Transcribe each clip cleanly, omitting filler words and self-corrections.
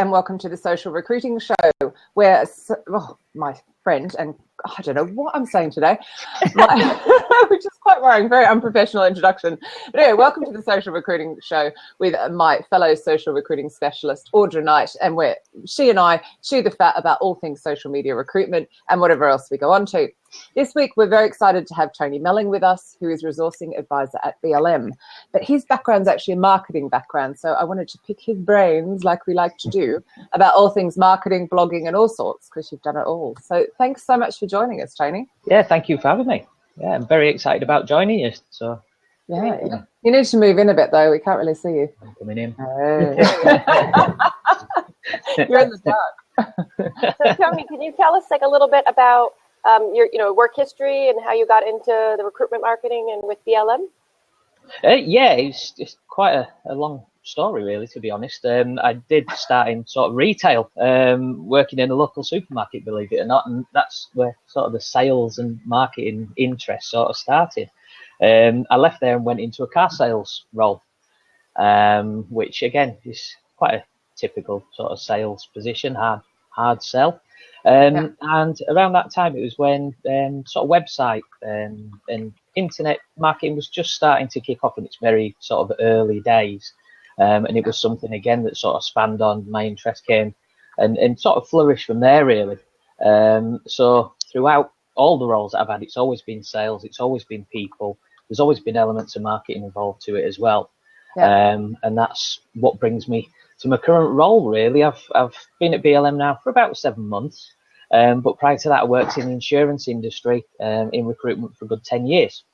and welcome to the Social Recruiting Show, where my friend, and I don't know what I'm saying today, which is quite worrying, very unprofessional introduction. But anyway, welcome to the Social Recruiting Show with my fellow social recruiting specialist, Audra Knight, and where she and I chew the fat about all things social media recruitment and whatever else we go on to. This week, we're very excited to have Tony Melling with us, who is resourcing advisor at BLM. But his background's actually a marketing background, so I wanted to pick his brains, like we like to do, about all things marketing, blogging, and all sorts, because you've done it all. So thanks so much for joining us, Tony. Yeah, thank you for having me. Yeah, I'm very excited about joining you. So yeah. You need to move in a bit, though. We can't really see you. I'm coming in. Oh. You're in the dark. So, Tony, can you tell us a little bit about your work history and how you got into the recruitment marketing and with BLM? Yeah, it's quite a long story, really, to be honest. I did start in sort of retail, working in a local supermarket, believe it or not, and that's where sort of the sales and marketing interest sort of started. I left there and went into a car sales role, which again is quite a typical sort of sales position, hard sell. And around that time, it was when sort of website and internet marketing was just starting to kick off in its very sort of early days. And it was something, again, that sort of spanned on. My interest came and sort of flourished from there, really. So throughout all the roles that I've had, it's always been sales, it's always been people. There's always been elements of marketing involved to it as well. And that's what brings me to my current role, really. I've been at BLM now for about 7 months, but prior to that, I worked in the insurance industry in recruitment for a good 10 years.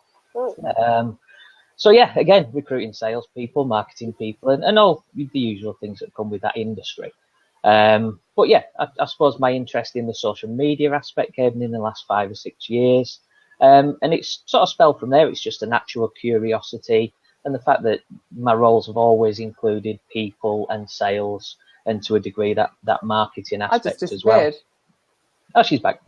So yeah, again, recruiting salespeople, marketing people, and all the usual things that come with that industry. But yeah, I suppose my interest in the social media aspect came in the last 5 or 6 years, and it's sort of spelled from there. It's just a natural curiosity. And the fact that my roles have always included people and sales, and to a degree that marketing aspect as well. Oh, she's back.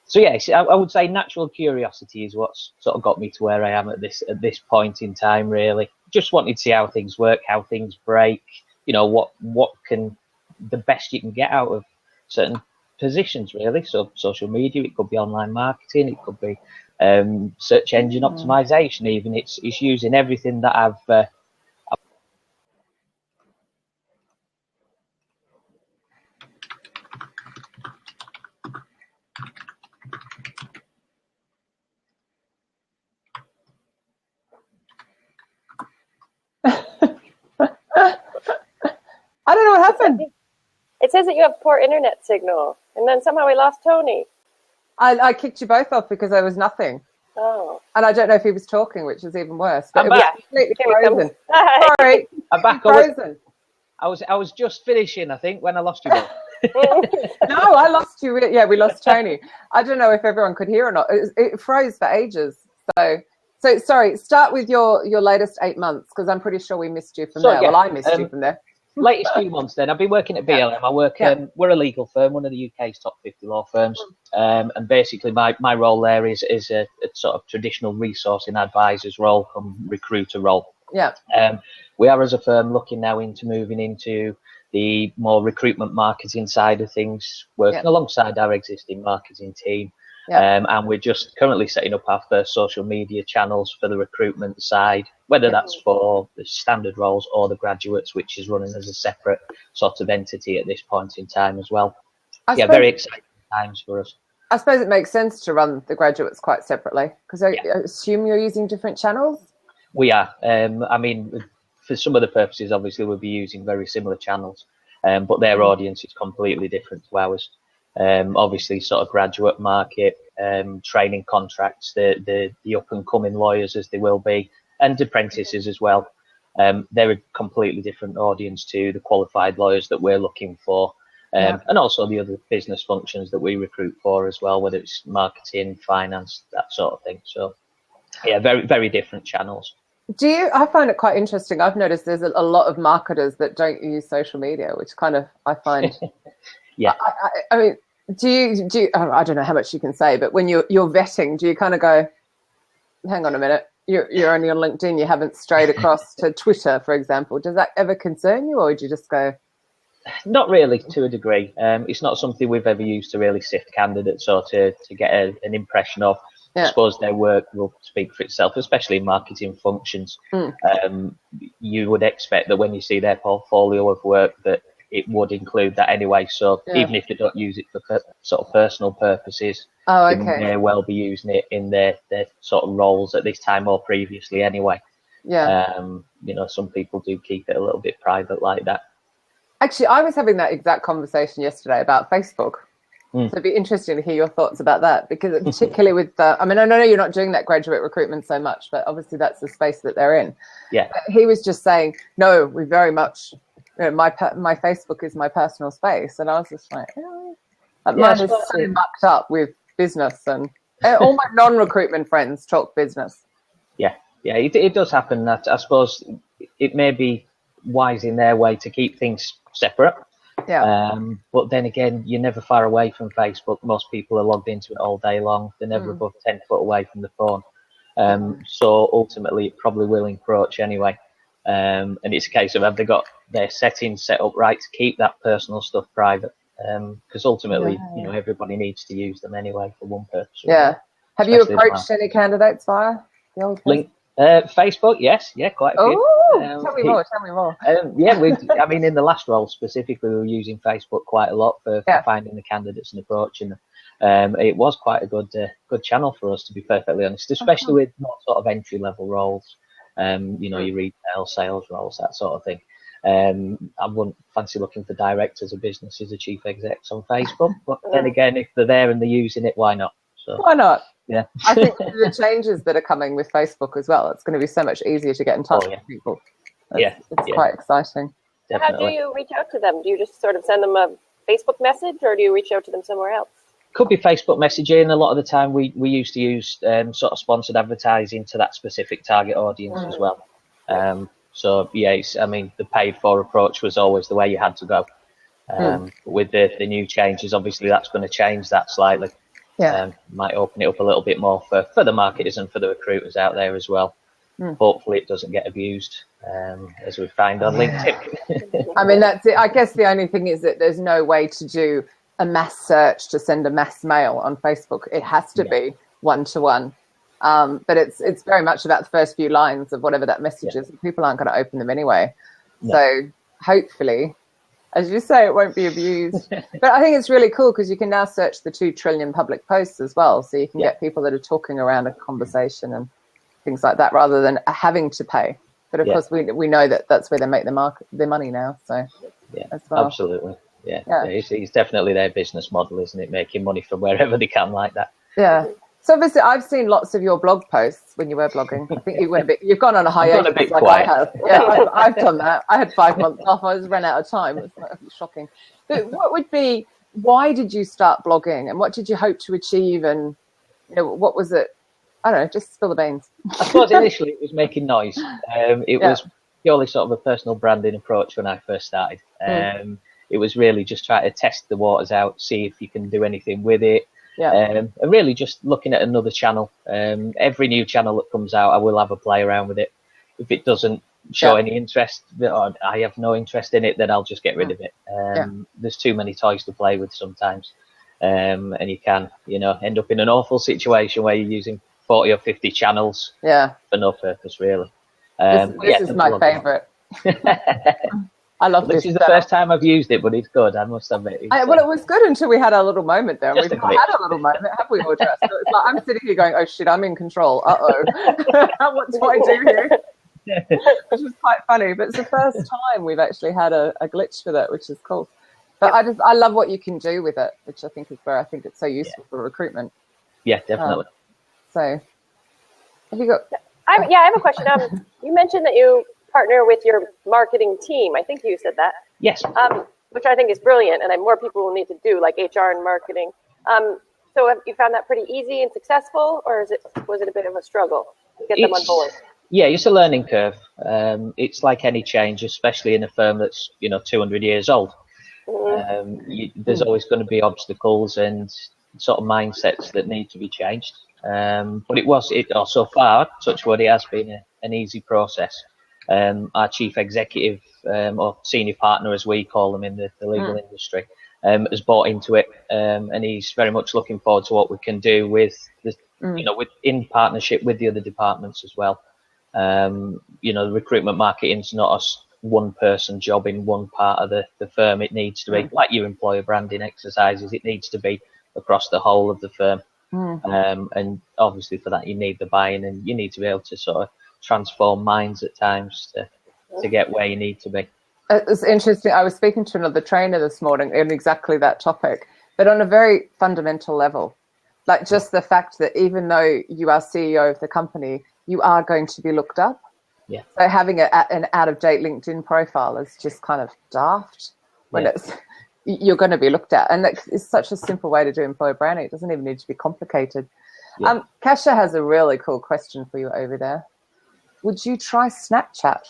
So yes, I would say natural curiosity is what's sort of got me to where I am at this point in time. Really, just wanted to see how things work, how things break. You know, what can the best you can get out of certain positions, really. So social media, it could be online marketing, it could be search engine optimization. Even it's using everything that I've I don't know what happened. It says that you have poor internet signal, and then somehow we lost Tony. I kicked you both off because there was nothing. Oh. And I don't know if he was talking, which is even worse. But I'm back. Completely frozen. Sorry. I'm back. Frozen. I was just finishing, I think, when I lost you both. No, I lost you. Yeah, we lost Tony. I don't know if everyone could hear or not. It froze for ages. So sorry, start with your latest 8 months, because I'm pretty sure we missed you from there. Yeah, well, I missed you from there. Latest few months then. I've been working at BLM. I work, we're a legal firm, one of the UK's top 50 law firms. And basically my role there is a sort of traditional resourcing advisor's role, recruiter role. Yeah. We are, as a firm, looking now into moving into the more recruitment marketing side of things, working alongside our existing marketing team. And we're just currently setting up our first social media channels for the recruitment side, whether that's for the standard roles or the graduates, which is running as a separate sort of entity at this point in time as well. Very exciting times for us. I suppose it makes sense to run the graduates quite separately, because I assume you're using different channels? We are. I mean, for some of the purposes, obviously, we'll be using very similar channels, but their audience is completely different to ours. Obviously, sort of graduate market, training contracts, the up and coming lawyers, as they will be, and apprentices as well. They're a completely different audience to the qualified lawyers that we're looking for, and also the other business functions that we recruit for as well, whether it's marketing, finance, that sort of thing. So yeah, very, very different channels. I find it quite interesting. I've noticed there's a lot of marketers that don't use social media, which kind of I find. I mean, do you? I don't know how much you can say, but when you're vetting, do you kind of go, hang on a minute, you're only on LinkedIn, you haven't strayed across to Twitter, for example. Does that ever concern you, or do you just go? Not really, to a degree. It's not something we've ever used to really sift candidates or to get an impression of. I suppose their work will speak for itself, especially in marketing functions. You would expect that when you see their portfolio of work that it would include that anyway. So even if they don't use it for sort of personal purposes, they may well be using it in their sort of roles at this time or previously anyway. Some people do keep it a little bit private like that. Actually, I was having that exact conversation yesterday about Facebook. So it'd be interesting to hear your thoughts about that, because particularly with I know you're not doing that graduate recruitment so much, but obviously that's the space that they're in. Yeah. But he was just saying, no, we very much, my Facebook is my personal space. And I was just like, mine is so mucked up with business, and all my non-recruitment friends talk business. Yeah, it does happen. That I suppose it may be wise in their way to keep things separate. But then again, you're never far away from Facebook. Most people are logged into it all day long. They're never above 10 foot away from the phone. So ultimately, it probably will encroach anyway. And it's a case of, have they got their settings set up right to keep that personal stuff private? Because ultimately, everybody needs to use them anyway for one purpose. Yeah. Have you approached any candidates via the old link? Facebook, yes, quite a few. Tell me more. In the last role specifically, we were using Facebook quite a lot for finding the candidates and approaching them. It was quite a good channel for us, to be perfectly honest, especially with more sort of entry level roles. Your retail sales roles, that sort of thing. I wouldn't fancy looking for directors of businesses or chief execs on Facebook, but then again, if they're there and they're using it, why not? So, why not? Yeah. I think the changes that are coming with Facebook as well, it's going to be so much easier to get in touch with people. It's quite exciting. Definitely. How do you reach out to them? Do you just sort of send them a Facebook message, or do you reach out to them somewhere else? Could be Facebook messaging. A lot of the time we used to use sort of sponsored advertising to that specific target audience as well. The paid for approach was always the way you had to go. With the new changes, obviously that's going to change that slightly. Might open it up a little bit more for the marketers and for the recruiters out there as well. Hopefully it doesn't get abused, as we find on LinkedIn. That's it. I guess the only thing is that there's no way to do a mass search to send a mass mail on Facebook. It has to be one-to-one. But it's very much about the first few lines of whatever that message is. People aren't going to open them anyway. So hopefully, as you say, it won't be abused. But I think it's really cool because you can now search the 2 trillion public posts as well. So you can get people that are talking around a conversation and things like that, rather than having to pay. But of course, we know that that's where they make their money now. So as well. Absolutely. Yeah. It's definitely their business model, isn't it? Making money from wherever they can like that. Yeah. So obviously, I've seen lots of your blog posts when you were blogging. I think you've gone on a hiatus. I've gone a bit like quiet. I have. Yeah, I've done that. I had 5 months off. I was ran out of time. It's shocking. But why did you start blogging, and what did you hope to achieve, and what was it? I don't know. Just spill the beans. I suppose initially it was making noise. It was purely sort of a personal branding approach when I first started. It was really just trying to test the waters out, see if you can do anything with it. And really just looking at another channel. Every new channel that comes out, I will have a play around with it. If it doesn't show any interest, or I have no interest in it, then I'll just get rid of it. There's too many toys to play with sometimes. And you can, end up in an awful situation where you're using 40 or 50 channels for no purpose, really. This is my favourite. I love this. This is the first time I've used it, but it's good, I must admit. It was good until we had our little moment there. We've not had a little moment, have we, Audra? So it's like I'm sitting here going, oh shit, I'm in control. Uh-oh. What do I do here? Which is quite funny. But it's the first time we've actually had a glitch with it, which is cool. But I love what you can do with it, which I think is where I think it's so useful for recruitment. Yeah, definitely. So have you got... I have a question. You mentioned that you partner with your marketing team. I think you said that. Yes. Which I think is brilliant, and more people will need to do, like HR and marketing. So have you found that pretty easy and successful, or was it a bit of a struggle to get them on board? Yeah, it's a learning curve. It's like any change, especially in a firm that's 200 years old. There's always going to be obstacles and sort of mindsets that need to be changed. But so far, touch wood, it has been an easy process. Our chief executive, or senior partner, as we call them in the legal industry, has bought into it, and he's very much looking forward to what we can do with in partnership with the other departments as well. The recruitment marketing's not a one-person job in one part of the firm. It needs to be like your employer branding exercises. It needs to be across the whole of the firm. And obviously for that you need the buy-in, and you need to be able to sort of transform minds at times to get where you need to be. It's interesting. I was speaking to another trainer this morning on exactly that topic, but on a very fundamental level, like just the fact that even though you are CEO of the company, you are going to be looked up. Yeah. So having an out-of-date LinkedIn profile is just kind of daft when you're going to be looked at. And that is such a simple way to do employer branding. It doesn't even need to be complicated. Yeah. Kasia has a really cool question for you over there. Would you try Snapchat?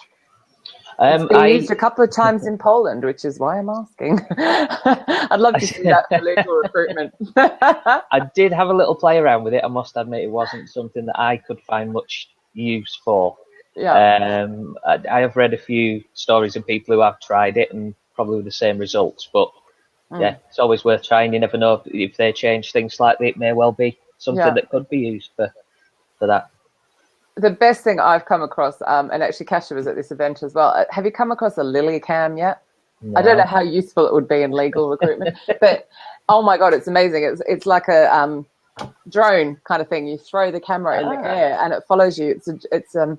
It's been used a couple of times in Poland, which is why I'm asking. I'd love to see that for legal recruitment. I did have a little play around with it. I must admit it wasn't something that I could find much use for. Yeah. I have read a few stories of people who have tried it and probably with the same results. But yeah, it's always worth trying. You never know if they change things slightly. It may well be something that could be used for that. The best thing I've come across, and actually Kasia was at this event as well. Have you come across a lily cam yet? No. I don't know how useful it would be in legal recruitment, but oh my God, it's amazing. It's like a drone kind of thing. You throw the camera in the air and it follows you. It's set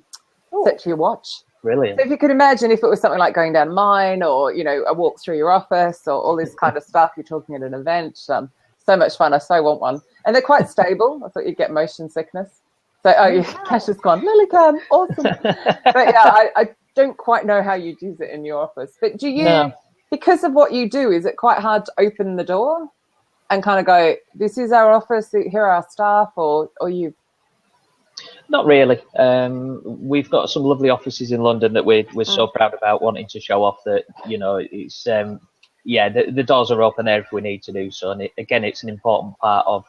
to your watch. Brilliant. So if you could imagine if it was something like going down a mine or, a walk through your office or all this kind of stuff, you're talking at an event. So much fun. I so want one. And they're quite stable. I thought you'd get motion sickness. So, Kasia's gone, Lilycam, awesome. But yeah, I don't quite know how you'd use it in your office. But do you, because of what you do, is it quite hard to open the door and kind of go, this is our office, here are our staff, or you? Not really. We've got some lovely offices in London that we're so proud about, wanting to show off that, it's, the doors are open there if we need to do so. And it's an important part of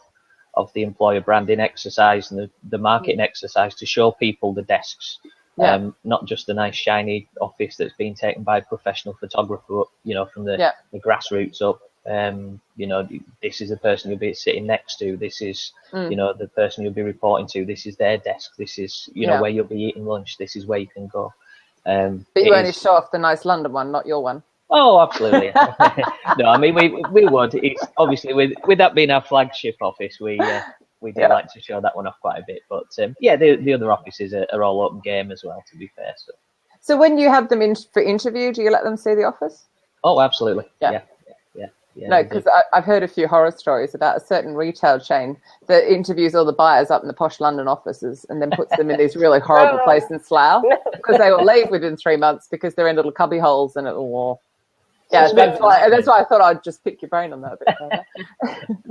the employer branding exercise and the marketing exercise to show people the desks, not just a nice shiny office that's been taken by a professional photographer, from the grassroots up. This is the person you'll be sitting next to. This is, the person you'll be reporting to. This is their desk. This is, where you'll be eating lunch. This is where you can go. But you only show off the nice London one, not your one. Oh, absolutely. No, I mean, we would. It's obviously with that being our flagship office, we do like to show that one off quite a bit. But the other offices are all open game as well, to be fair. So when you have them in for interview, do you let them see the office? Oh, absolutely. Yeah. No, because I've heard a few horror stories about a certain retail chain that interviews all the buyers up in the posh London offices and then puts them in these really horrible places in Slough because they will leave within 3 months because they're in little cubby holes and it will. Yeah, that's why I thought I'd just pick your brain on that a bit.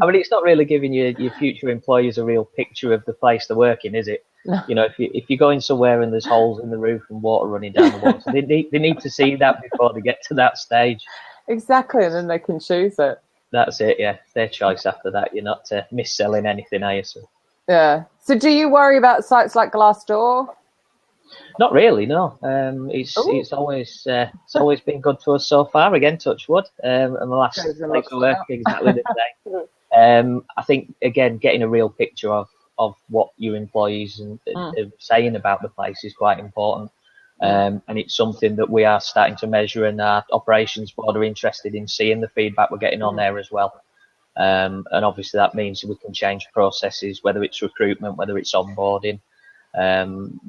I mean, it's not really giving your future employers a real picture of the place they're working, is it? No. If you're going somewhere and there's holes in the roof and water running down the walls, they need to see that before they get to that stage. Exactly, and then they can choose it. That's it, yeah. Their choice after that. You're not mis-selling anything, are you? So. Yeah. So do you worry about sites like Glassdoor? Not really, no. It's always been good to us so far. Again, touch wood. And the last place of work exactly the same. I think again, getting a real picture of what your employees are saying about the place is quite important. And it's something that we are starting to measure, and our operations board are interested in seeing the feedback we're getting on there as well. And obviously that means we can change processes, whether it's recruitment, whether it's onboarding.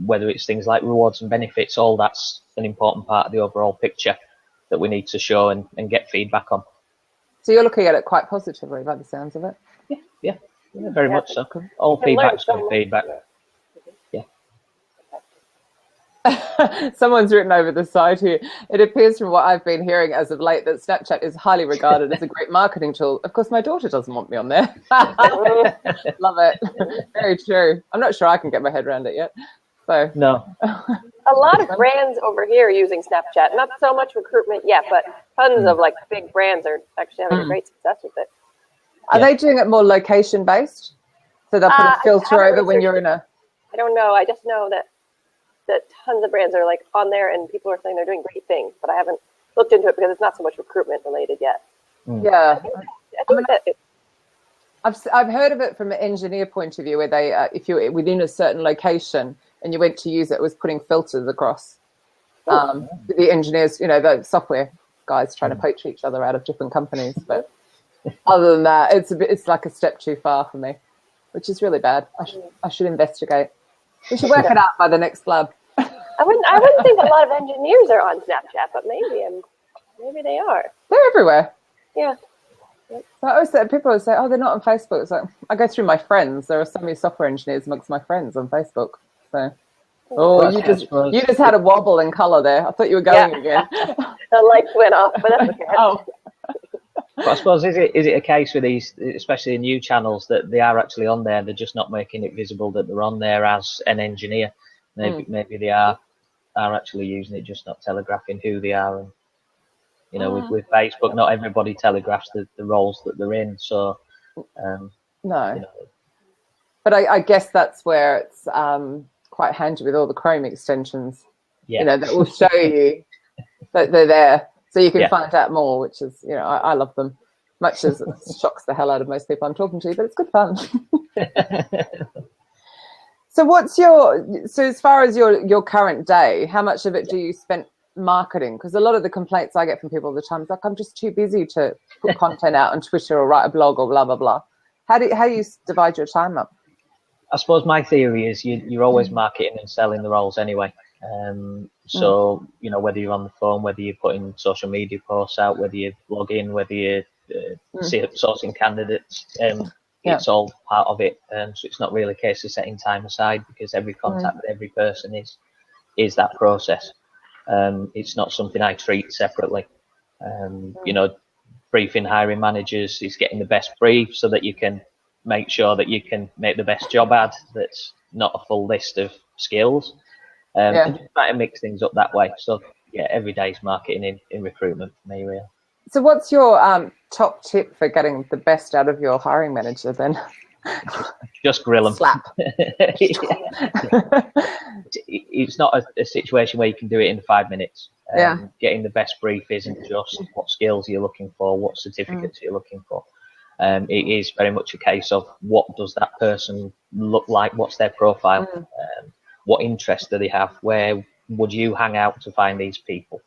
Whether it's things like rewards and benefits, all that's an important part of the overall picture that we need to show and get feedback on. So you're looking at it quite positively by the sounds of it? Yeah, very much so. All feedback's good feedback. Someone's written over the side here. It appears from what I've been hearing as of late that Snapchat is highly regarded as a great marketing tool. Of course, my daughter doesn't want me on there. Love it. Very true. I'm not sure I can get my head around it yet. So no. A lot of brands over here are using Snapchat. Not so much recruitment yet, but tons of big brands are actually having a great success with it. Are they doing it more location based? So they'll put a filter I over when you're in a... I don't know. I just know that tons of brands are like on there and people are saying they're doing great things, but I haven't looked into it because it's not so much recruitment related yet. Yeah. I think that I've heard of it from an engineer point of view, where they, if you're within a certain location and you went to use it, was putting filters across. The engineers, you know, the software guys trying to poach each other out of different companies. But other than that, it's like a step too far for me, which is really bad. I should investigate. We should work it out by the next lab. I wouldn't think a lot of engineers are on Snapchat, but maybe they are. They're everywhere. Yeah. So I always say, people always say, "Oh, they're not on Facebook." It's like, I go through my friends. There are so many software engineers amongst my friends on Facebook. So, you just had a wobble in colour there. I thought you were going again. The lights went off, but that's okay. But I suppose is it a case with these, especially the new channels, that they are actually on there? They're just not making it visible that they're on there as an engineer. Maybe they are actually using it, just not telegraphing who they are. And you know, with Facebook, not everybody telegraphs the roles that they're in. So no. You know. But I guess that's where it's quite handy with all the Chrome extensions. Yeah. You know, that will show you that they're there, so you can find out more. Which is, you know, I love them, much as it shocks the hell out of most people I'm talking to, but it's good fun. So as far as your current day, how much of it do you spend marketing? Because a lot of the complaints I get from people all the time is like, I'm just too busy to put content out on Twitter or write a blog or blah blah blah. How do you divide your time up? I suppose my theory is you're always marketing and selling the roles anyway. So you know, whether you're on the phone, whether you're putting social media posts out, whether you log in, whether you sourcing candidates, it's all part of it. So it's not really a case of setting time aside, because every contact with every person is that process. It's not something I treat separately. You know, briefing hiring managers is getting the best brief so that you can make sure that you can make the best job ad that's not a full list of skills. And just try to mix things up that way. So yeah, every day's marketing in recruitment for me, really. So what's your top tip for getting the best out of your hiring manager then? Just grill them. Slap. It's not a situation where you can do it in 5 minutes. Getting the best brief isn't just what skills you're looking for, what certificates you're looking for. It is very much a case of what does that person look like, what's their profile, what interests do they have, where would you hang out to find these people?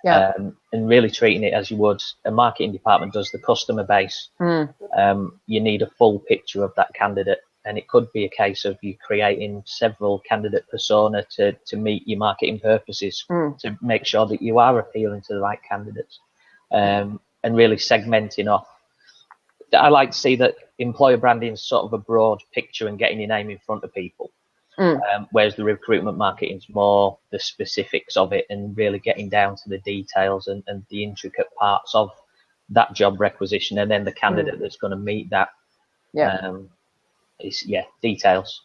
And really treating it as you would a marketing department does the customer base. You need a full picture of that candidate, and it could be a case of you creating several candidate persona to meet your marketing purposes, to make sure that you are appealing to the right candidates, and really segmenting off. I like to see that employer branding is sort of a broad picture and getting your name in front of people. Whereas the recruitment marketing is more the specifics of it and really getting down to the details and the intricate parts of that job requisition, and then the candidate that's going to meet that. Details.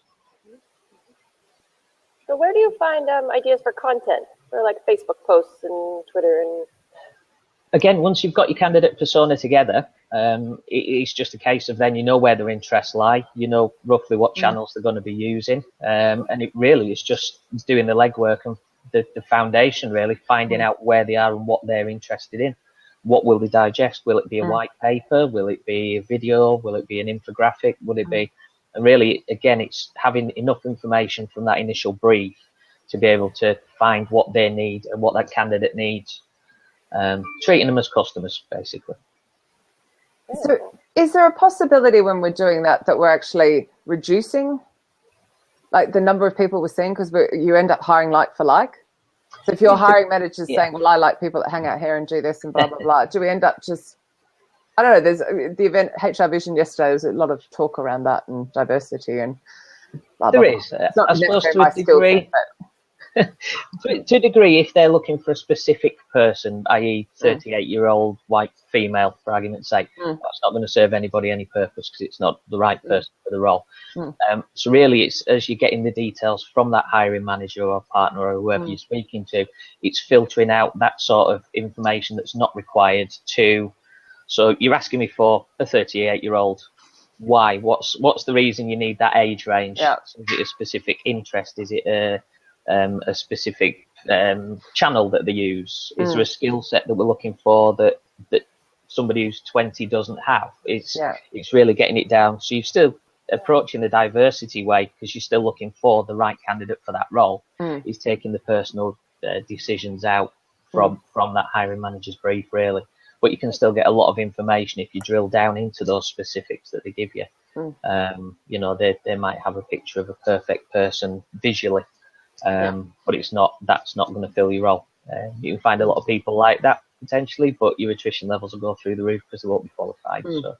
So where do you find ideas for content, for like Facebook posts and Twitter? And again, once you've got your candidate persona together, it's just a case of then you know where their interests lie, you know roughly what channels they're going to be using, and it really is just doing the legwork and the foundation, really finding out where they are and what they're interested in. What will they digest? Will it be a white paper? Will it be a video? Will it be an infographic? Will it be? And really, again, it's having enough information from that initial brief to be able to find what they need and what that candidate needs. Treating them as customers, basically. So is there a possibility when we're doing that we're actually reducing like the number of people we're seeing, because you end up hiring like for like? So if your hiring manager is saying, well, I like people that hang out here and do this and blah, blah, blah, do we end up just, I don't know, there's the event HR Vision yesterday, there's a lot of talk around that and diversity and blah, blah, there blah. Is. I suppose to a degree. To a degree, if they're looking for a specific person, i.e. 38-year-old white female, for argument's sake, that's not going to serve anybody any purpose because it's not the right person for the role. So really, it's as you're getting the details from that hiring manager or partner or whoever you're speaking to, it's filtering out that sort of information that's not required to. So you're asking me for a 38-year-old why? What's the reason you need that age range? Yeah. So is it a specific interest? Is it a specific channel that they use? Is there a skill set that we're looking for that somebody who's 20 doesn't have? It's really getting it down. So you're still approaching the diversity way, because you're still looking for the right candidate for that role. Is taking the personal decisions out from that hiring manager's brief, really. But you can still get a lot of information if you drill down into those specifics that they give you. You know, they might have a picture of a perfect person visually, but that's not going to fill your role. You can find a lot of people like that potentially, but your attrition levels will go through the roof because they won't be qualified. So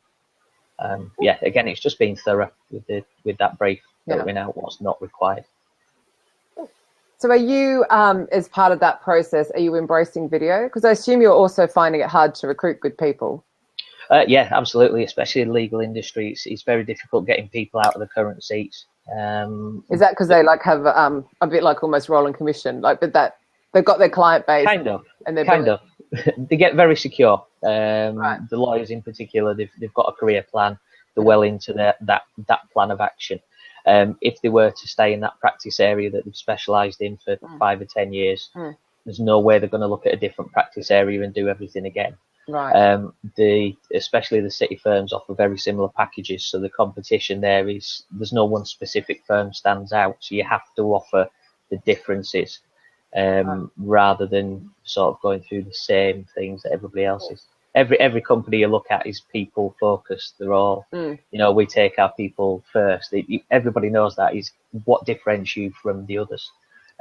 again, it's just being thorough with that brief, filtering out what's not required. So are you, as part of that process, are you embracing video? Because I assume you're also finding it hard to recruit good people. Yeah, absolutely. Especially in the legal industry, it's very difficult getting people out of the current seats. Is that because they like have a bit like almost rolling commission, like that they've got their client base? Kind of. And they're They get very secure. Right. The lawyers in particular, they've got a career plan. They're well into that plan of action. If they were to stay in that practice area that they've specialised in for 5 or 10 years, there's no way they're going to look at a different practice area and do everything again. Right. Especially the city firms offer very similar packages, so the competition there's no one specific firm stands out, so you have to offer the differences rather than sort of going through the same things that everybody else is. Every company you look at is people focused. They're all, you know, we take our people first. Everybody knows that is what differentiates you from the others.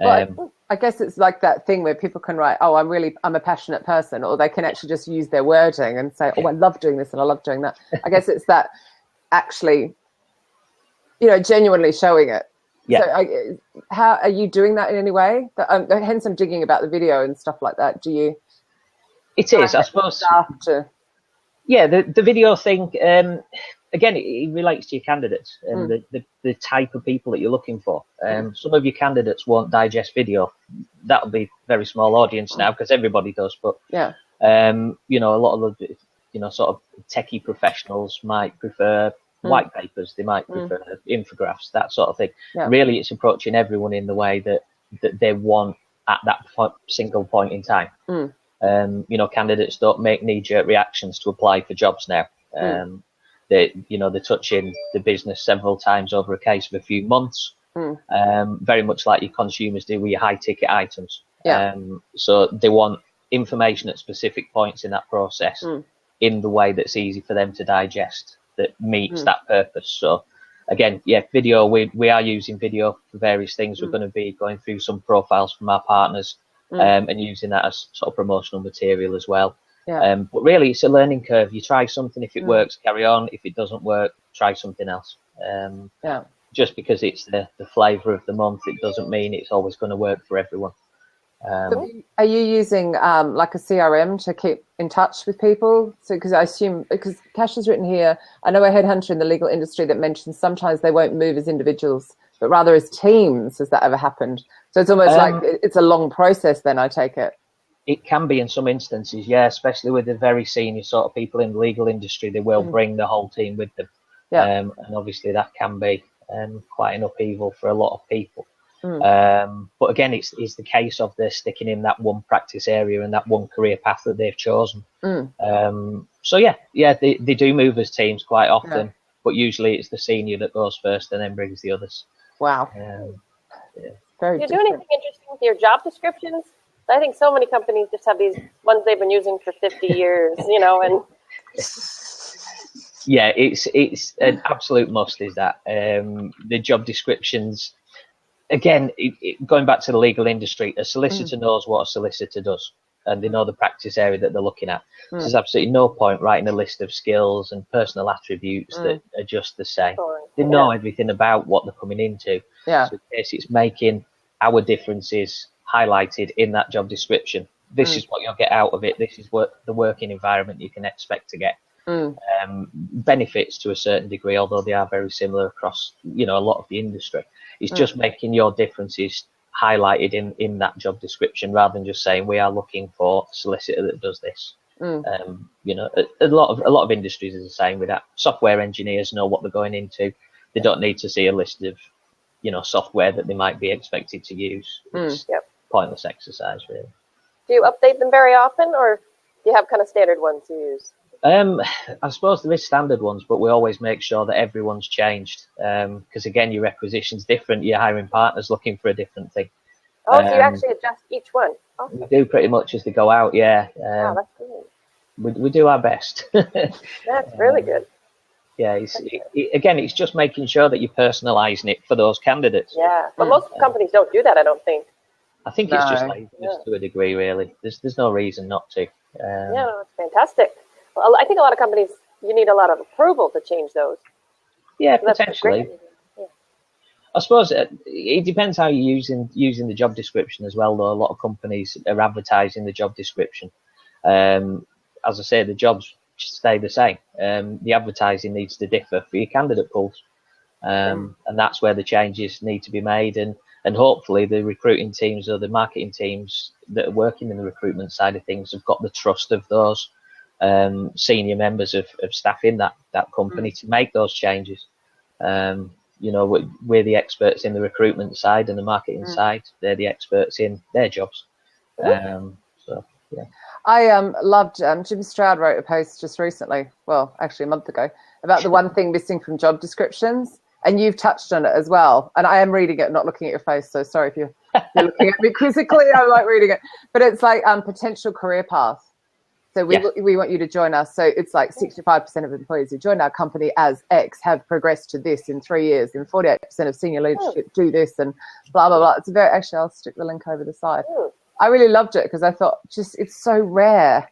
Well, I guess it's like that thing where people can write, oh, I'm a passionate person, or they can actually just use their wording and say, oh, I love doing this and I love doing that. I guess it's that actually, you know, genuinely showing it. Yeah. So how are you doing that in any way? Hence I'm digging about the video and stuff like that. Do you? It is, I suppose. Yeah, the video thing, again, it relates to your candidates and the type of people that you're looking for. Some of your candidates won't digest video. That'll be a very small audience now because everybody does. But, you know, a lot of the, you know, sort of techie professionals might prefer white papers. They might prefer infographics, that sort of thing. Yeah. Really, it's approaching everyone in the way that they want at that single point in time. You know, candidates don't make knee-jerk reactions to apply for jobs now. They're touching the business several times over a case of a few months, very much like your consumers do with your high-ticket items. So they want information at specific points in that process in the way that's easy for them to digest, that meets that purpose. So again, video, we are using video for various things. We're going to be going through some profiles from our partners and using that as sort of promotional material as well. But really, it's a learning curve. You try something, if it works, carry on. If it doesn't work, try something else. Just because it's the flavour of the month, it doesn't mean it's always going to work for everyone. So are you using like a CRM to keep in touch with people? So because I assume, because Cash has written here, I know a headhunter in the legal industry that mentions sometimes they won't move as individuals, but rather as teams. Has that ever happened? So it's almost like it's a long process then, I take it. It can be in some instances, yeah, especially with the very senior sort of people in the legal industry. They will bring the whole team with them. And obviously that can be quite an upheaval for a lot of people. But again, it's the case of they're sticking in that one practice area and that one career path that they've chosen. So they do move as teams quite often, but usually it's the senior that goes first and then brings the others. Wow. Very different. Do anything interesting with your job descriptions? I think so many companies just have these ones they've been using for 50 years, you know, and yeah, it's an absolute must, is that the job descriptions. Again, going back to the legal industry, a solicitor knows what a solicitor does, and they know the practice area that they're looking at. So there's absolutely no point writing a list of skills and personal attributes that are just the same. They know everything about what they're coming into. So it's making our differences highlighted in that job description. This is what you'll get out of it. This is the working environment you can expect to get. Benefits to a certain degree, although they are very similar across, you know, a lot of the industry. It's just making your differences highlighted in that job description rather than just saying we are looking for a solicitor that does this. You know, a lot of industries are the same with that. Software engineers know what they're going into. They don't need to see a list of, you know, software that they might be expected to use. It's pointless exercise, really. Do you update them very often, or do you have kind of standard ones you use? I suppose there is standard ones, but we always make sure that everyone's changed. Because again, your requisition's different. You're hiring partners looking for a different thing. Oh, so you actually adjust each one? Okay. We do pretty much as they go out, yeah. Wow, that's great. We do our best. That's really good. Yeah, it's just making sure that you're personalising it for those candidates. Yeah, but most companies don't do that, I don't think. I think it's just laziness to a degree, really. There's no reason not to. Yeah, no, it's fantastic. Well, I think a lot of companies, you need a lot of approval to change those. Yeah, potentially. Yeah. I suppose it depends how you're using the job description as well, though. A lot of companies are advertising the job description. As I say, the jobs stay the same. The advertising needs to differ for your candidate pools. And that's where the changes need to be made. And hopefully the recruiting teams or the marketing teams that are working in the recruitment side of things have got the trust of those senior members of staff in that company to make those changes. You know, we're the experts in the recruitment side and the marketing side. They're the experts in their jobs. So, yeah. I loved, Jim Stroud wrote a post just recently, well, actually a month ago, about the one thing missing from job descriptions. And you've touched on it as well. And I am reading it, not looking at your face. So sorry if you're looking at me quizzically. I'm like reading it. But it's like potential career path. So we want you to join us. So it's like 65% of employees who join our company as X have progressed to this in 3 years, and 48% of senior leadership do this, and blah, blah, blah. It's actually, I'll stick the link over the side. I really loved it because I thought it's so rare.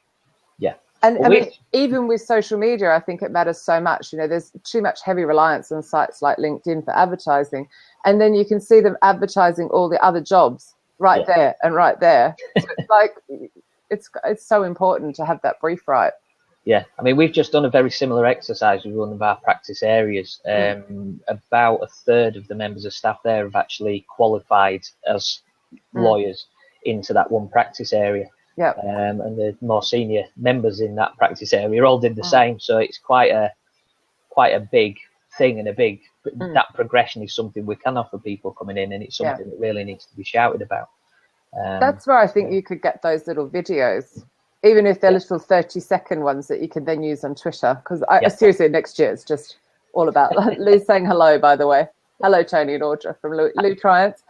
Yeah. And I mean, even with social media, I think it matters so much. You know, there's too much heavy reliance on sites like LinkedIn for advertising. And then you can see them advertising all the other jobs right there and right there. So it's like, it's so important to have that brief right. Yeah, I mean, we've just done a very similar exercise with one of our practice areas. About a third of the members of staff there have actually qualified as lawyers into that one practice area. Yeah, and the more senior members in that practice area all did the same. So it's quite a big thing, and that progression is something we can offer people coming in, and it's something that really needs to be shouted about. That's where I think you could get those little videos, even if they're little 30-second ones that you can then use on Twitter. Because seriously, next year it's just all about Lou's saying hello, by the way. Hello, Tony and Audra from Lou Triants.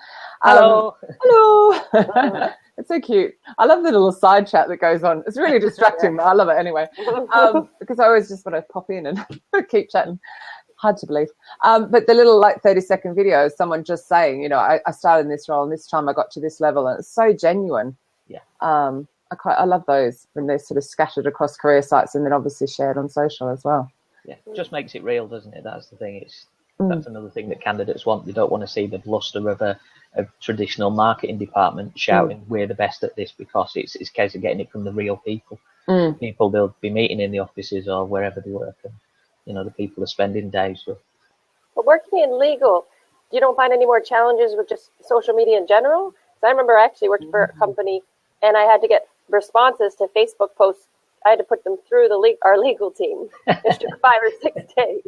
Hello. Hello. It's so cute. I love the little side chat that goes on. It's really distracting, but I love it anyway. Because I always just want to pop in and keep chatting. Hard to believe. But the little 30-second videos, someone just saying, you know, I started in this role and this time I got to this level, and it's so genuine. Yeah. I love those when they're sort of scattered across career sites and then obviously shared on social as well. Yeah, it just makes it real, doesn't it? That's the thing. That's another thing that candidates want. They don't want to see the bluster of a traditional marketing department shouting, we're the best at this, because it's a case of getting it from the real people. People they'll be meeting in the offices or wherever they work, and, you know, the people are spending days with. But working in legal, you don't find any more challenges with just social media in general? So I remember I actually worked for a company, and I had to get responses to Facebook posts. I had to put them through our legal team. It took 5 or 6 days.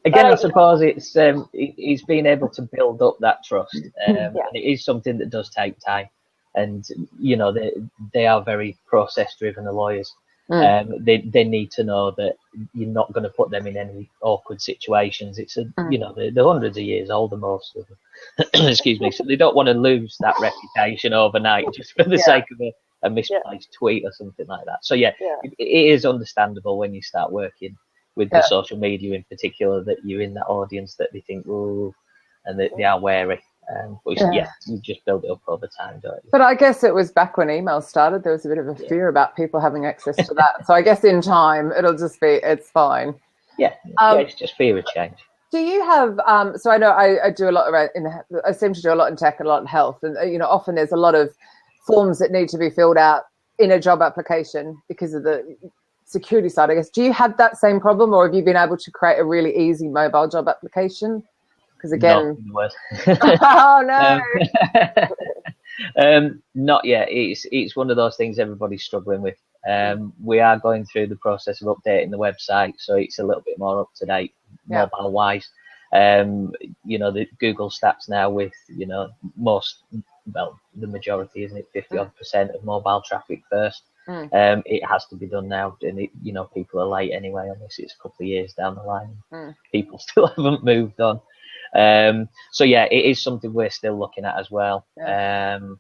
Again, I suppose it's being able to build up that trust, and it is something that does take time. And you know, they are very process-driven, the lawyers. They need to know that you're not going to put them in any awkward situations. It's you know, they're hundreds of years older, most of them. Excuse me. So they don't want to lose that reputation overnight just for the sake of a misplaced tweet or something like that. So it is understandable when you start working with the social media in particular, that you're in that audience that they think, oh, and they are wary. But you just build it up over time, don't you? But I guess it was back when email started, there was a bit of a fear about people having access to that. So I guess in time, it'll just be, it's fine. Yeah, it's just fear of change. Do you have, so I know I do a lot around, I seem to do a lot in tech and a lot in health. And, you know, often there's a lot of forms that need to be filled out in a job application because of the security side, I guess. Do you have that same problem, or have you been able to create a really easy mobile job application? Because again, oh no, not yet. It's one of those things everybody's struggling with. We are going through the process of updating the website, so it's a little bit more up to date, mobile wise. The Google stats now with, the majority, isn't it, 50% of mobile traffic first. It has to be done now, and people are late anyway on this. It's a couple of years down the line. People still haven't moved on. So yeah, it is something we're still looking at as well. And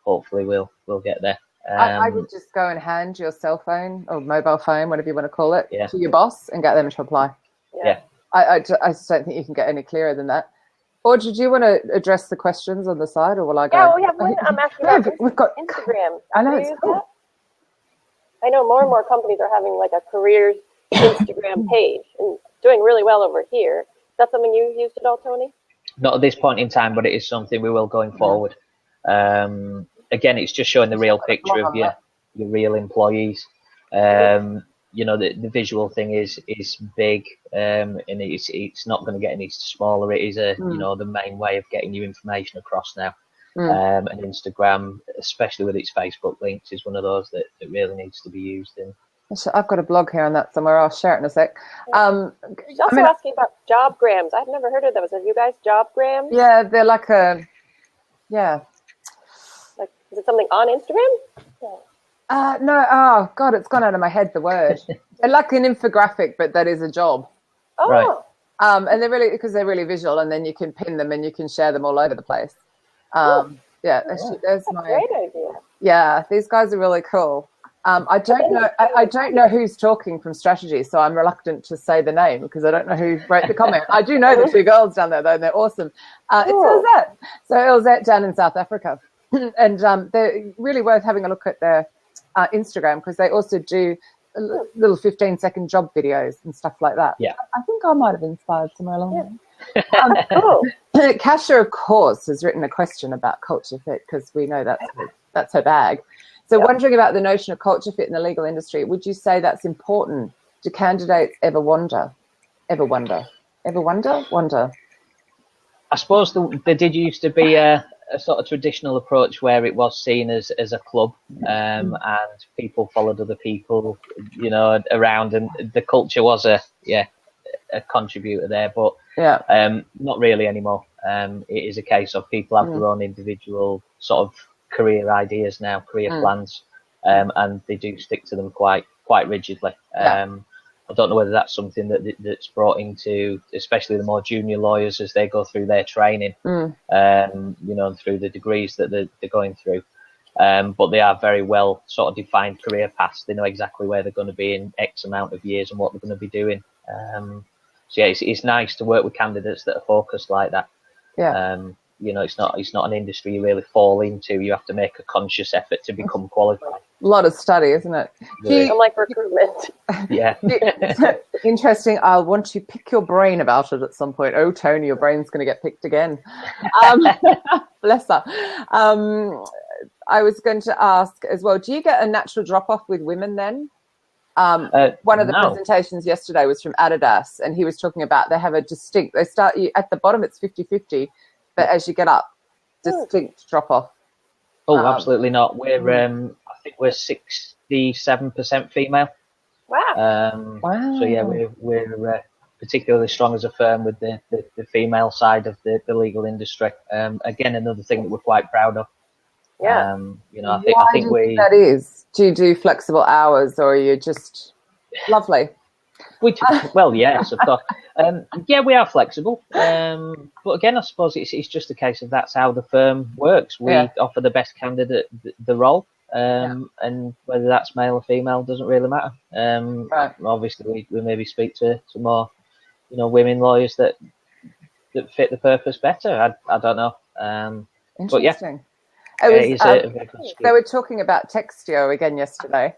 hopefully we'll get there. I would just go and hand your cell phone or mobile phone, whatever you want to call it, to your boss and get them to apply. I just don't think you can get any clearer than that. Or did you want to address the questions on the side, or will I go? Yeah, we have one. I'm asking about we've got Instagram. I know it's cool. I know more and more companies are having like a careers Instagram page and doing really well over here. Is that something you used at all, Tony? Not at this point in time, but it is something we will going forward. Again, it's just showing the real picture of your real employees. The visual thing is big, and it's not going to get any smaller. It is the main way of getting your information across now. And Instagram, especially with its Facebook links, is one of those that really needs to be used in. I've got a blog here on that somewhere. I'll share it in a sec. She's also asking about jobgrams. I've never heard of those. Have you guys jobgrams? Yeah, they're like like, is it something on Instagram? No. Oh God, it's gone out of my head, the word. They're like an infographic, but that is a job. Oh. Right. And they're really visual, and then you can pin them and you can share them all over the place. There's my great idea. Yeah, these guys are really cool. I don't know who's talking from strategy, so I'm reluctant to say the name because I don't know who wrote the comment. I do know the two girls down there, though, and they're awesome. It's Ilzet. So Ilzet down in South Africa. And they're really worth having a look at their Instagram, because they also do little 15-second job videos and stuff like that. Yeah. I think I might have inspired somewhere along there. Cool. Kasha, of course, has written a question about culture fit, because we know that's her bag. So wondering about the notion of culture fit in the legal industry, would you say that's important? Do candidates ever wonder? I suppose there did used to be a sort of traditional approach where it was seen as a club, and people followed other people, around, and the culture was a contributor there, but not really anymore. It is a case of people have their own individual sort of career ideas now, career plans, and they do stick to them quite rigidly. I don't know whether that's something that's brought into, especially the more junior lawyers as they go through their training, through the degrees that they're going through. But they are very well sort of defined career paths. They know exactly where they're going to be in X amount of years and what they're going to be doing. It's nice to work with candidates that are focused like that. It's not an industry you really fall into. You have to make a conscious effort to become qualified. A lot of study, isn't it? Like recruitment. Yeah. Interesting. I'll want to pick your brain about it at some point. Oh, Tony, your brain's going to get picked again. Bless her. I was going to ask as well, do you get a natural drop-off with women then? One of the presentations yesterday was from Adidas, and he was talking about they have they start you at the bottom, it's 50-50, but as you get up, distinct drop-off. Oh, absolutely not. I think we're 67% female. Wow. Wow. So yeah, we're particularly strong as a firm with the female side of the legal industry. Again, another thing that we're quite proud of. Yeah. I think that is. Do you do flexible hours, or are you just lovely? Well, yes, of course. We are flexible. But again, I suppose it's just a case of that's how the firm works. We offer the best candidate the role, and whether that's male or female doesn't really matter. Obviously, we maybe speak to more, women lawyers that fit the purpose better. I don't know. Interesting. But yeah. They were talking about Textio again yesterday.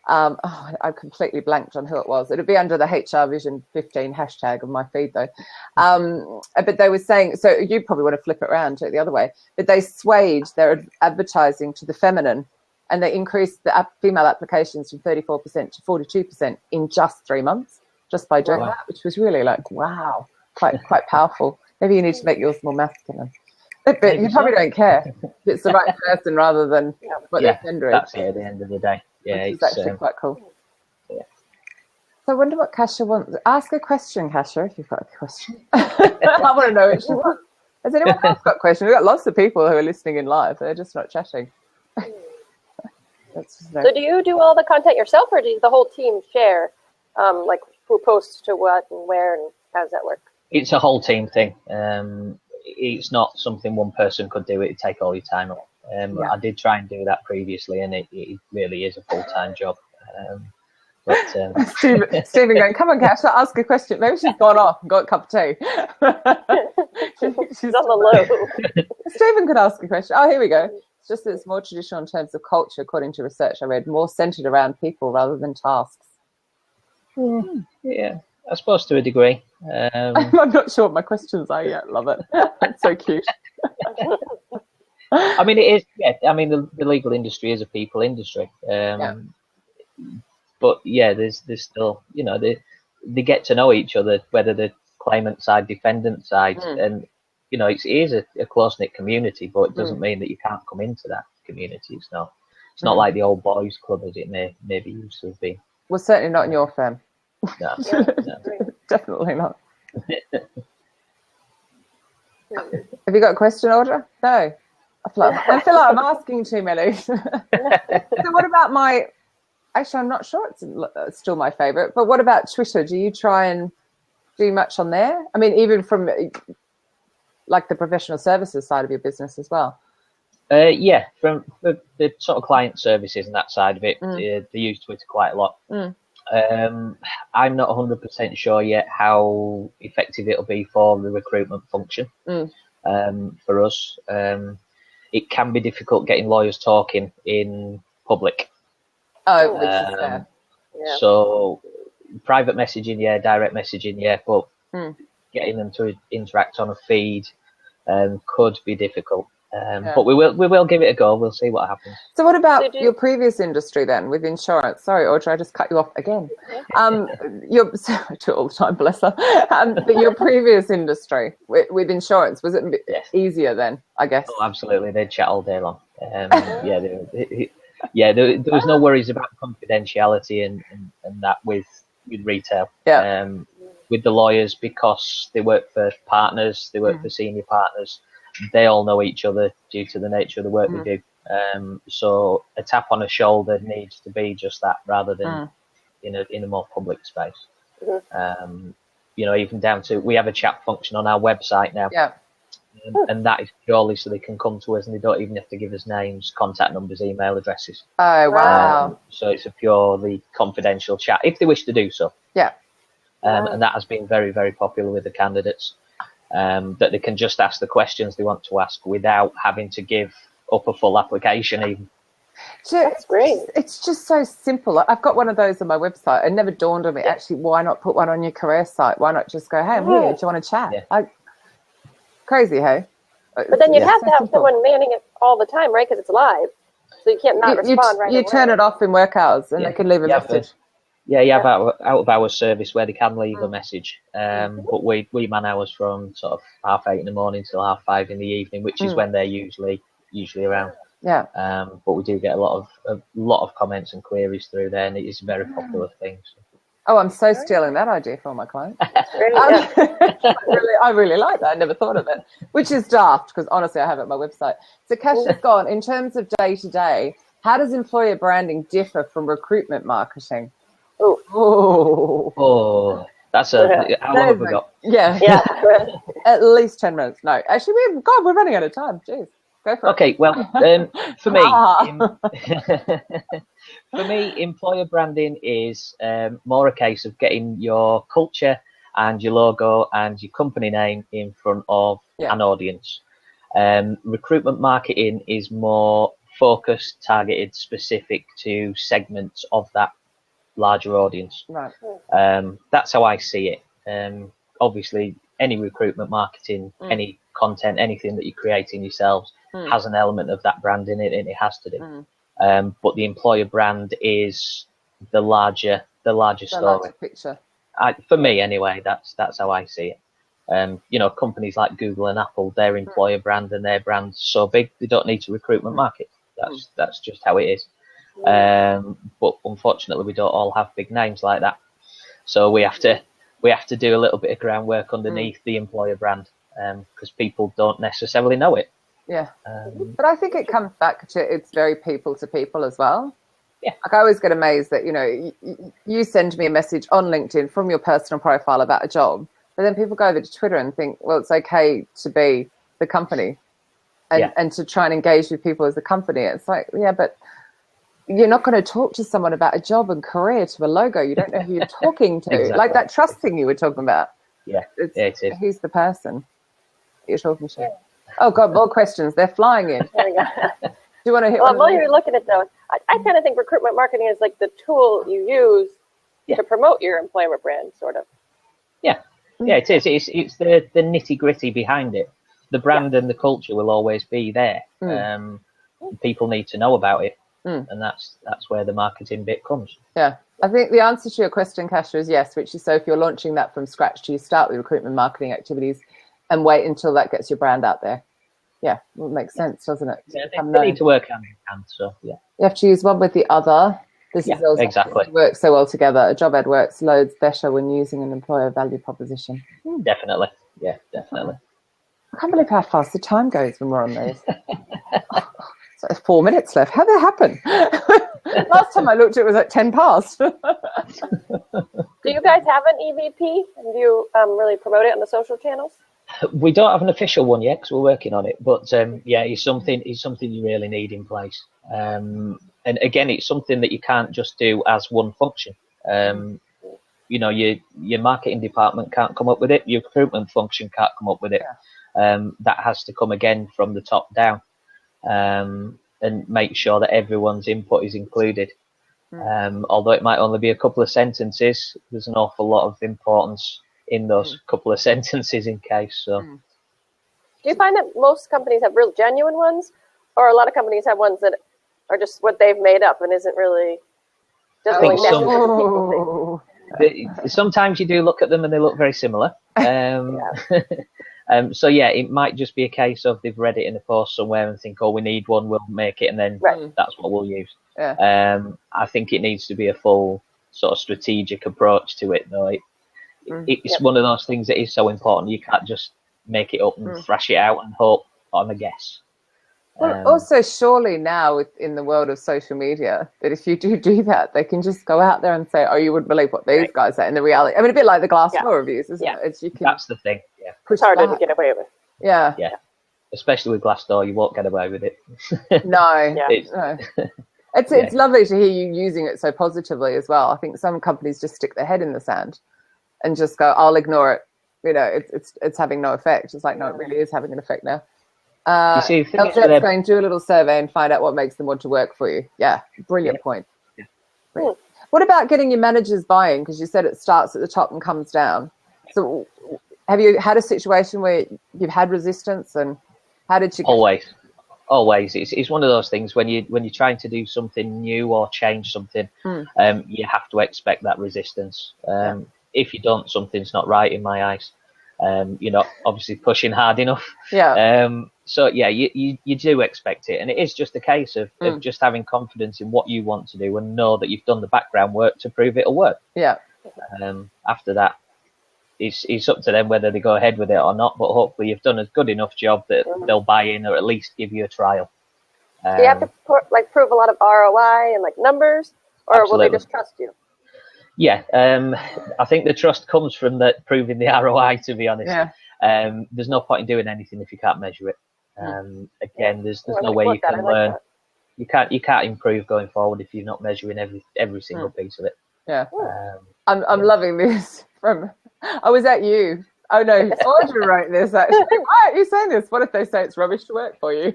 I completely blanked on who it was. It'd be under the HR Vision 15 hashtag of my feed though. But they were saying, so you probably want to flip it around, take it the other way, but they swayed their advertising to the feminine, and they increased the female applications from 34% to 42% in just 3 months, just by doing that, which was really quite powerful. Maybe you need to make yours more masculine. But you probably don't care if it's the right person rather than what their gender is. That's it at the end of the day. Yeah, which is it's actually quite cool. Yeah. So I wonder what Kasia wants. Ask a question, Kasia, if you've got a question. I want to know what she wants. Has anyone else got questions? We've got lots of people who are listening in live. They're just not chatting. So do you do all the content yourself, or does the whole team share, like who posts to what and where, and how does that work? It's a whole team thing. It's not something one person could do. It'd take all your time up. I did try and do that previously, and it really is a full-time job. Stephen going, come on, Cash, ask a question. Maybe she's gone off and got a cup of tea. She's on the low. Stephen could ask a question. Oh, here we go. It's just that it's more traditional in terms of culture, according to research I read, more centered around people rather than tasks. Yeah, I suppose to a degree. I'm not sure what my questions are yet. Love it. It's so cute. I mean, it is. Yeah, I mean, the legal industry is a people industry. But yeah, there's still, you know, they get to know each other, whether the claimant side, defendant side, and you know, it is a close knit community, but it doesn't mean that you can't come into that community. It's not like the old boys club as it may be used to have been. Well, certainly not in your firm. No. Definitely not. Have you got a question, Audra? No. I feel like I'm asking too many. So what about my... Actually, I'm not sure it's still my favourite, but what about Twitter? Do you try and do much on there? I mean, even from like the professional services side of your business as well. Yeah, from the sort of client services and that side of it, they use Twitter quite a lot. I'm not 100% sure yet how effective it'll be for the recruitment function. For us, it can be difficult getting lawyers talking in public. Oh, which is fair. Yeah. So private messaging, yeah, direct messaging, yeah, but getting them to interact on a feed could be difficult. But we will give it a go. We'll see what happens. So what about your previous industry then with insurance? Sorry, Audra, I just cut you off again. I do it all the time, bless her. But your previous industry with insurance, was it a bit easier then, I guess? Oh, absolutely. They'd chat all day long. There was no worries about confidentiality and that with retail. With the lawyers, because they work for partners, they work for senior partners, they all know each other due to the nature of the work we do. So a tap on a shoulder needs to be just that, rather than in a more public space. You know, even down to, we have a chat function on our website now. And that is purely so they can come to us and they don't even have to give us names, contact numbers, email addresses. Oh, wow. So it's a purely confidential chat if they wish to do so. And that has been very, very popular with the candidates, that they can just ask the questions they want to ask without having to give up a full application even. That's great. It's just so simple. I've got one of those on my website. It never dawned on me, actually, why not put one on your career site? Why not just go, hey, I'm here, do you want to chat? Crazy, hey? But then you'd have to have someone manning it all the time, right? Because it's live. So you can't not respond right away. You turn it off in work hours and they can leave a message. You have out of hours service where they can leave a message. But we man hours from sort of 8:30 in the morning till 5:30 in the evening, which is when they're usually around. But we do get a lot of comments and queries through there, and it is a very popular thing. So. Oh, I'm so stealing that idea for my clients. I really like that. I never thought of it, which is daft because honestly, I have it on my website. So Kasia's gone. In terms of day-to-day, how does employer branding differ from recruitment marketing? Oh, that's how long have we got? Yeah. At least 10 minutes. No, actually, we're running out of time. Jeez. Go for it. Okay, well, for me, employer branding is more a case of getting your culture and your logo and your company name in front of an audience. Recruitment marketing is more focused, targeted, specific to segments of that larger audience. Right. That's how I see it. Obviously, any recruitment marketing, any content, anything that you're creating yourselves has an element of that brand in it, and it has to do. But the employer brand is the larger story. Larger picture. For me, anyway, that's how I see it. You know, companies like Google and Apple, their employer brand and their brand's so big they don't need to recruitment market. That's just how it is. But unfortunately, we don't all have big names like that. So we have to do a little bit of groundwork underneath the employer brand, because people don't necessarily know it. Yeah. But I think it comes back to it's very people to people as well. Yeah. Like I always get amazed that, you know, you send me a message on LinkedIn from your personal profile about a job, but then people go over to Twitter and think, well, it's okay to be the company and to try and engage with people as a company. It's like, yeah, but you're not going to talk to someone about a job and career to a logo. You don't know who you're talking to. Exactly. Like that trust thing you were talking about. Yeah, it is. Who's the person you're talking to? Yeah. Oh, God, more questions. They're flying in. There we go. Do you want to hit Well, while you're looking at those, I kind of think recruitment marketing is like the tool you use to promote your employer brand, sort of. Yeah, it is. It's the nitty-gritty behind it. The brand and the culture will always be there. People need to know about it. And that's where the marketing bit comes. Yeah, I think the answer to your question, Kasia, is yes, which is so if you're launching that from scratch, do you start with recruitment marketing activities and wait until that gets your brand out there? Yeah, well, it makes sense, doesn't it? Yeah, they need to work hand in hand, so yeah. You have to use one with the other. This is also exactly. Works so well together. A job ad works loads better when using an employer value proposition. Definitely, yeah, definitely. I can't believe how fast the time goes when we're on these. So 4 minutes left. How'd that happen? Last time I looked, it was at 10 past. Do you guys have an EVP? And do you really promote it on the social channels? We don't have an official one yet because we're working on it. But it's something you really need in place. And again, it's something that you can't just do as one function. You know, your marketing department can't come up with it. Your recruitment function can't come up with it. That has to come again from the top down. And make sure that everyone's input is included. Although it might only be a couple of sentences, there's an awful lot of importance in those couple of sentences in case. So, do you find that most companies have real genuine ones, or a lot of companies have ones that are just what they've made up and isn't really doesn't really match what people think? Sometimes you do look at them and they look very similar. So yeah, it might just be a case of they've read it in a post somewhere and think, oh, we need one, we'll make it, and then that's what we'll use. I think it needs to be a full sort of strategic approach to it, though. It's one of those things that is so important. You can't just make it up and thrash it out and hope on a guess. Well, also surely now in the world of social media, that if you do that, they can just go out there and say, oh, you wouldn't believe what these guys say. And the reality, I mean, a bit like the Glassdoor reviews, isn't it? It's, that's the thing. Yeah, it's harder to get away with. Yeah. Especially with Glassdoor, you won't get away with it. No. It's lovely to hear you using it so positively as well. I think some companies just stick their head in the sand and just go, I'll ignore it. You know, it's having no effect. It's like, no, it really is having an effect now. You see, LJ's going to do a little survey and find out what makes them want to work for you. Yeah, brilliant point. Yeah. What about getting your managers buy-in? Because you said it starts at the top and comes down. So have you had a situation where you've had resistance, and how did you... Always. It's one of those things when you're trying to do something new or change something, you have to expect that resistance. If you don't, something's not right in my eyes. You're not obviously pushing hard enough. So yeah, you do expect it, and it is just a case of just having confidence in what you want to do and know that you've done the background work to prove it'll work. After that, it's up to them whether they go ahead with it or not, but hopefully you've done a good enough job that they'll buy in or at least give you a trial. Do you have to prove a lot of ROI and numbers, or will they just trust you? Yeah, I think the trust comes from proving the ROI, to be honest. There's no point in doing anything if you can't measure it. Again, there's no way you can learn. You can't improve going forward if you're not measuring every single piece of it. I'm loving this. I was at you. Oh no, Audra wrote this actually. Why aren't you saying this? What if they say it's rubbish to work for you?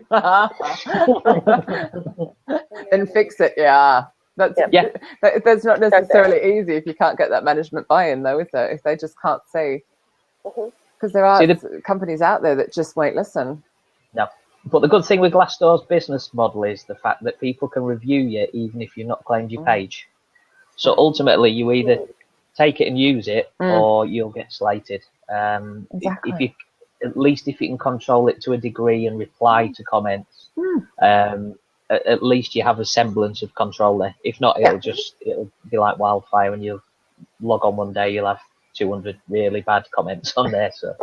Then fix it. That's not necessarily easy if you can't get that management buy-in, though, is there? If they just can't see. Because there are companies out there that just won't listen. No. But the good thing with Glassdoor's business model is the fact that people can review you even if you've not claimed your page. So ultimately, you either take it and use it, or you'll get slated. If you, at least if you can control it to a degree and reply to comments, and at least you have a semblance of control there. If not, it'll be like wildfire, and you'll log on one day, you'll have 200 really bad comments on there. So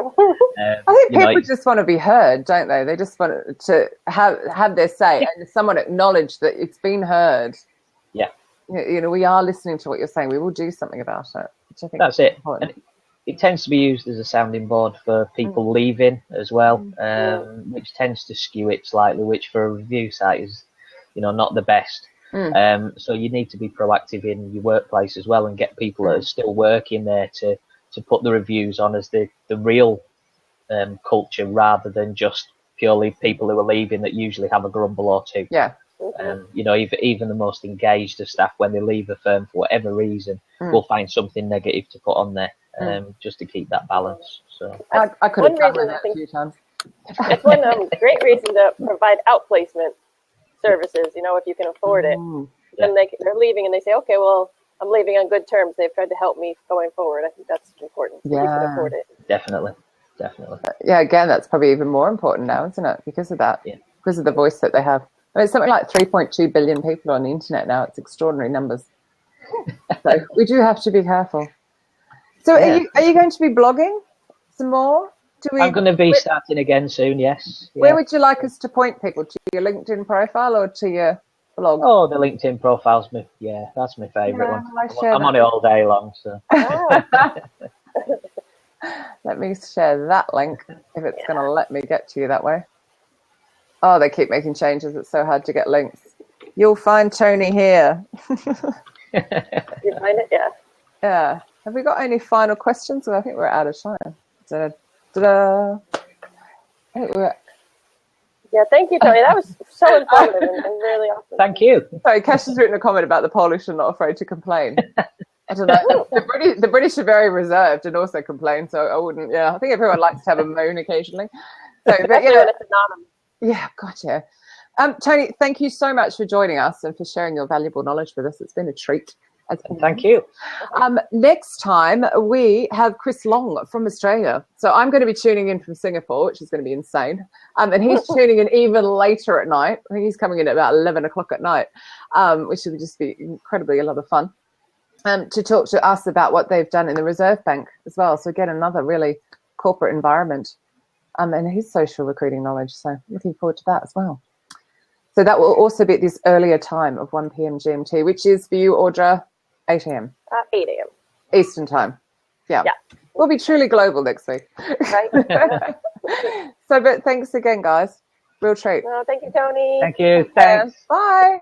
I think people just want to be heard, don't they? They just want to have their say, and someone acknowledge that it's been heard. Yeah. You know, we are listening to what you're saying. We will do something about it, which I think that's it. And it tends to be used as a sounding board for people leaving as well, which tends to skew it slightly, which for a review site is, you know, not the best. So you need to be proactive in your workplace as well, and get people that are still working there to put the reviews on as the real culture, rather than just purely people who are leaving that usually have a grumble or two. Yeah. You know, even the most engaged of staff, when they leave a firm for whatever reason, will find something negative to put on there, just to keep that balance. So I could have done that a few times. It's one great reason to provide outplacement services, you know, if you can afford it. Then they're leaving and they say, okay, well, I'm leaving on good terms. They've tried to help me going forward. I think that's important. Yeah. You can afford it. Definitely. Yeah, again, that's probably even more important now, isn't it? Because of that, because of the voice that they have. I mean, it's something like 3.2 billion people on the internet now. It's extraordinary numbers. So we do have to be careful. So are you going to be blogging some more? I'm going to be starting again soon, yes. Where would you like us to point people? To your LinkedIn profile or to your blog? Oh, the LinkedIn profile's that's my favourite one. I'm on it all day long. So let me share that link if it's going to let me get to you that way. Oh, they keep making changes. It's so hard to get links. You'll find Tony here. You find it? Yeah. Yeah. Have we got any final questions? Well, I think we're out of time. Ta-da. I think we're... Yeah, thank you, Tony. That was so informative and really awesome. Thank you. Sorry, Cash has written a comment about the Polish are not afraid to complain. I don't know. The British are very reserved and also complain, so I wouldn't. Yeah, I think everyone likes to have a moan occasionally. So, but you know, when it's anonymous. Yeah, gotcha. Tony, thank you so much for joining us and for sharing your valuable knowledge with us. It's been a treat. Thank you. Next time we have Chris Long from Australia. So I'm going to be tuning in from Singapore, which is going to be insane. And he's tuning in even later at night. I think he's coming in at about 11 o'clock at night, which will just be incredibly a lot of fun. To talk to us about what they've done in the Reserve Bank as well. So again, another really corporate environment. And his social recruiting knowledge. So looking forward to that as well. So that will also be at this earlier time of 1 p.m. GMT, which is for you, Audra, 8 a.m. 8 a.m. Eastern time. Yeah. We'll be truly global next week. Right. So, but thanks again, guys. Real treat. Thank you, Tony. Thank you. Thanks. Bye.